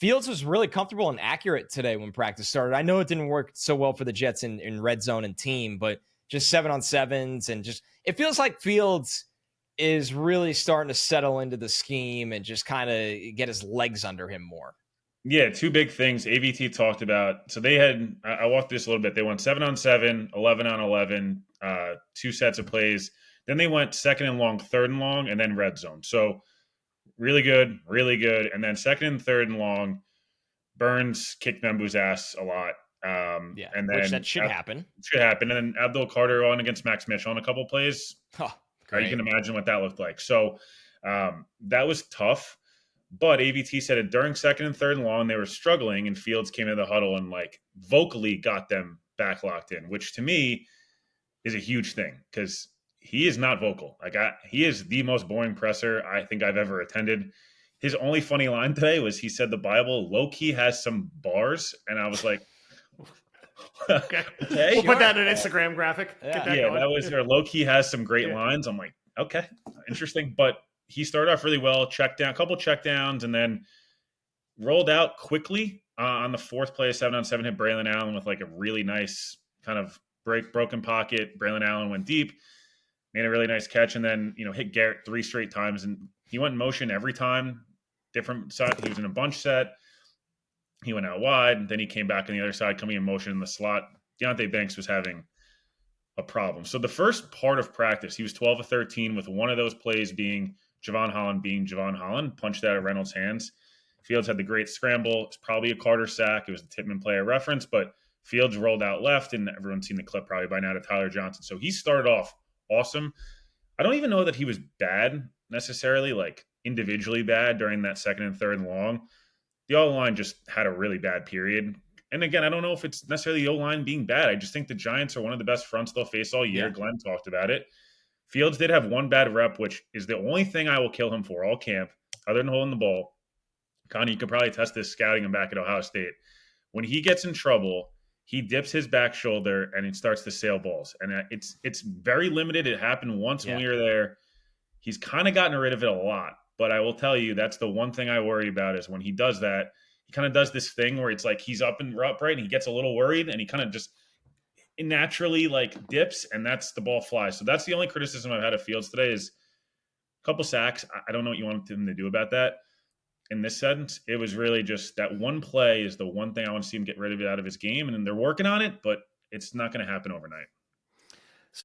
Fields was really comfortable and accurate today when practice started. I know it didn't work so well for the Jets in red zone and team, but just 7-on-7s and just it feels like Fields is really starting to settle into the scheme and just kind of get his legs under him more. Yeah, two big things AVT talked about. So they had, I walked this a little bit. They went 7-on-7, 11-on-11, two sets of plays. Then they went second and long, third and long, and then red zone. So really good, really good. And then second and third and long, Burns kicked Membu's ass a lot. Yeah, And which then that should happen. should happen. And then Abdul Carter on against Max Mitchell on a couple plays. Oh, You great. can imagine what that looked like. So that was tough. But AVT said it during second and third and long, they were struggling, and Fields came into the huddle and like vocally got them back locked in, which to me is a huge thing because he is not vocal. He is the most boring presser I think I've ever attended. His only funny line today was he said the Bible low key has some bars, and I was like, Okay. We'll put that in an Instagram graphic. Yeah. that was there. Low key has some great lines. I'm like, okay, interesting. But he started off really well, a couple check downs, and then rolled out quickly on the fourth play, 7-on-7, hit Braylon Allen with like a really nice kind of broken pocket. Braylon Allen went deep, made a really nice catch, and then hit Garrett 3 straight times, and he went in motion every time. Different side. He was in a bunch set. He went out wide. Then he came back on the other side, coming in motion in the slot. Deontay Banks was having a problem. So the first part of practice, he was 12 of 13 with one of those plays being Javon Holland, punched out of Reynolds' hands. Fields had the great scramble. It's probably a Carter sack. It was the Tippmann play I referenced, but Fields rolled out left, and everyone's seen the clip probably by now to Tyler Johnson. So he started off awesome. I don't even know that he was bad necessarily, like individually bad during that second and third and long. The O-line just had a really bad period. And again, I don't know if it's necessarily the O-line being bad. I just think the Giants are one of the best fronts they'll face all year. Yeah. Glenn talked about it. Fields did have one bad rep, which is the only thing I will kill him for all camp, other than holding the ball. Connie, you could probably test this scouting him back at Ohio State. When he gets in trouble, he dips his back shoulder and he starts to sail balls. And it's very limited. It happened once when we were there. He's kind of gotten rid of it a lot. But I will tell you, that's the one thing I worry about is when he does that, he kind of does this thing where it's like he's upright and he gets a little worried and he kind of just naturally like dips and that's the ball flies. So that's the only criticism I've had of Fields today is a couple sacks. I don't know what you want him to do about that. In this sense, it was really just that one play is the one thing I want to see him get rid of it out of his game. And they're working on it, but it's not going to happen overnight.